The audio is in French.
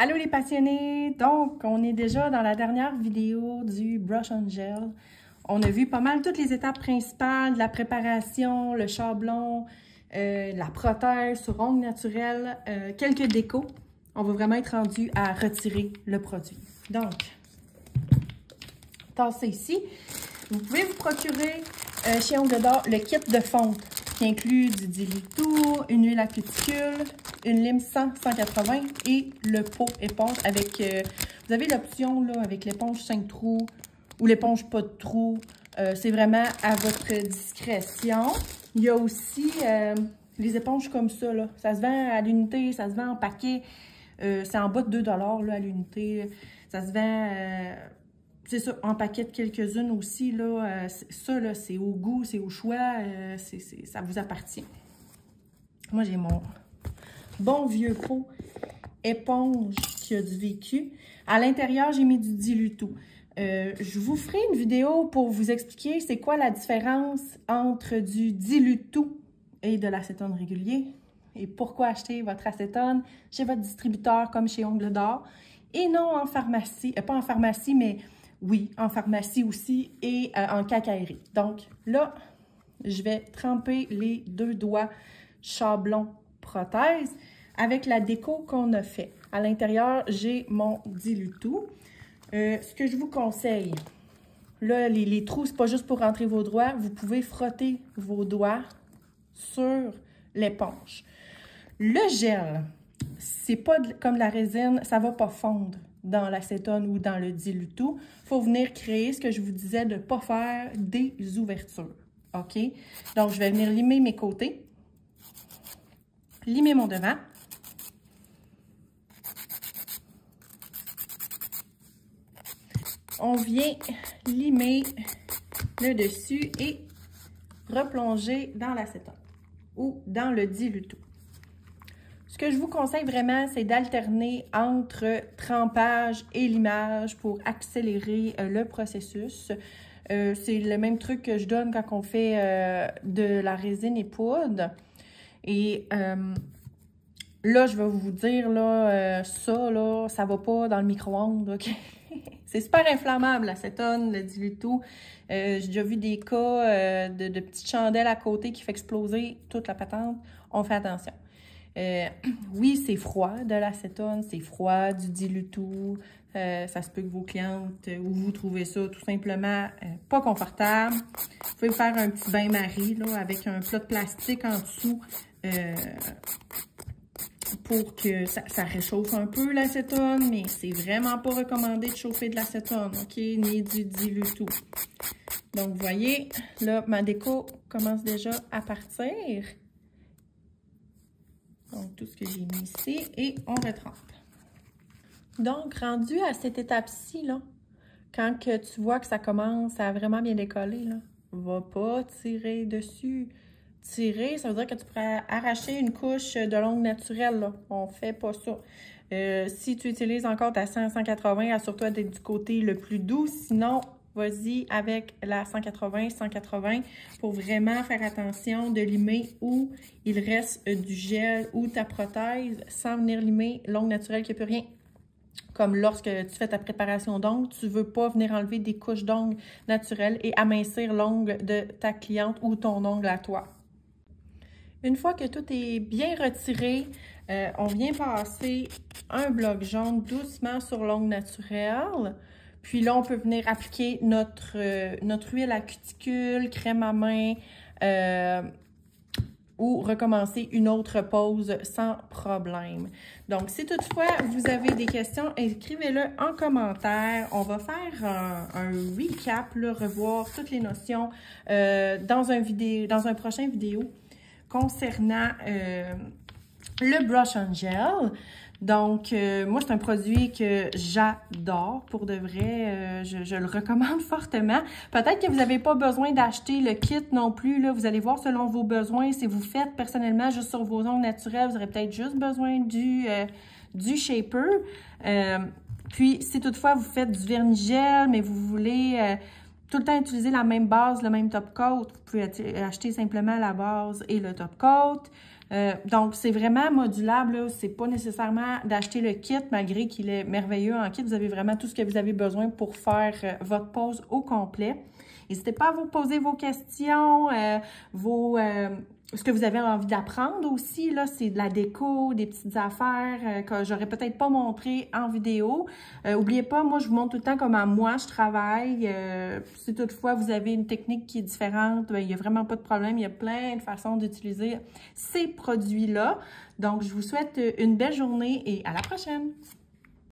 Allô les passionnés! Donc, on est déjà dans la dernière vidéo du Brush on Gel. On a vu pas mal toutes les étapes principales de la préparation, le chablon, la prothèse sur ongles naturels, quelques décos. On va vraiment être rendu à retirer le produit. Donc, tassez ici. Vous pouvez vous procurer chez Ongles d'Or le kit de fonte qui inclut du diluto, une huile à cuticule, une lime 100-180 et le pot éponge avec, vous avez l'option là avec l'éponge 5 trous ou l'éponge pas de trous. C'est vraiment à votre discrétion. Il y a aussi les éponges comme ça, là. Ça se vend à l'unité, ça se vend en paquet. C'est en bas de 2 $ là, à l'unité. Ça se vend, c'est ça, en paquet de quelques-unes aussi. Là, ça, là, c'est au goût, c'est au choix. Ça vous appartient. Moi, j'ai mon bon vieux pot éponge qui a du vécu. À l'intérieur, j'ai mis du diluto. Je vous ferai une vidéo pour vous expliquer c'est quoi la différence entre du diluto et de l'acétone régulier et pourquoi acheter votre acétone chez votre distributeur comme chez Ongles d'Or et non en pharmacie, pas en pharmacie, mais oui, en pharmacie aussi et en quincaillerie. Donc là, je vais tremper les 2 doigts chablon prothèse avec la déco qu'on a fait. À l'intérieur, j'ai mon diluto. Ce que je vous conseille, là, les trous, c'est pas juste pour rentrer vos doigts. Vous pouvez frotter vos doigts sur l'éponge. Le gel, c'est pas comme la résine, ça va pas fondre dans l'acétone ou dans le diluto. Il faut venir créer ce que je vous disais de ne pas faire des ouvertures. OK? Donc, je vais venir limer mes côtés, limer mon devant. On vient limer le dessus et replonger dans l'acétone ou dans le diluto. Ce que je vous conseille vraiment, c'est d'alterner entre trempage et limage pour accélérer le processus. C'est le même truc que je donne quand on fait de la résine et poudre. Et là, je vais vous dire, là, ça va pas dans le micro-ondes, OK? C'est super inflammable, l'acétone, le diluto. J'ai déjà vu des cas de petites chandelles à côté qui fait exploser toute la patente. On fait attention. Oui, c'est froid de l'acétone, c'est froid du diluto. Ça se peut que vos clientes ou vous trouvez ça tout simplement pas confortable. Vous pouvez faire un petit bain-marie là, avec un plat de plastique en dessous pour que ça réchauffe un peu l'acétone, mais c'est vraiment pas recommandé de chauffer de l'acétone, OK? Ni du diluto. Donc, vous voyez, là, ma déco commence déjà à partir. Donc, tout ce que j'ai mis ici et on retrempe. Donc, rendu à cette étape-ci, là, quand que tu vois que ça commence à vraiment bien décoller, là, va pas tirer dessus. Tirer, ça veut dire que tu pourrais arracher une couche de l'ongle naturel, là. On fait pas ça. Si tu utilises encore ta 100-180, assure-toi d'être du côté le plus doux. Sinon, vas-y avec la 180-180 pour vraiment faire attention de limer où il reste du gel ou ta prothèse sans venir limer l'ongle naturel qui n'a plus rien. Comme lorsque tu fais ta préparation d'ongles, tu ne veux pas venir enlever des couches d'ongles naturelles et amincir l'ongle de ta cliente ou ton ongle à toi. Une fois que tout est bien retiré, on vient passer un bloc jaune doucement sur l'ongle naturel. Puis là, on peut venir appliquer notre huile à cuticule, crème à main ou recommencer une autre pause sans problème. Donc, si toutefois vous avez des questions, écrivez-le en commentaire. On va faire un recap, là, revoir toutes les notions dans un prochain vidéo concernant le Brush on Gel. Donc, moi, c'est un produit que j'adore. Pour de vrai, je le recommande fortement. Peut-être que vous n'avez pas besoin d'acheter le kit non plus. Là, vous allez voir selon vos besoins. Si vous faites personnellement juste sur vos ongles naturels, vous aurez peut-être juste besoin du shaper. Puis, si toutefois vous faites du vernis gel, mais vous voulez tout le temps utiliser la même base, le même top coat, vous pouvez acheter simplement la base et le top coat. Donc, c'est vraiment modulable. C'est pas nécessairement d'acheter le kit, malgré qu'il est merveilleux en kit. Vous avez vraiment tout ce que vous avez besoin pour faire votre pose au complet. N'hésitez pas à vous poser vos questions, ce que vous avez envie d'apprendre aussi. Là, c'est de la déco, des petites affaires que j'aurais peut-être pas montré en vidéo. N'oubliez pas, moi, je vous montre tout le temps comment moi, je travaille. Si toutefois, vous avez une technique qui est différente, il n'y a vraiment pas de problème. Il y a plein de façons d'utiliser ces produits-là. Donc, je vous souhaite une belle journée et à la prochaine!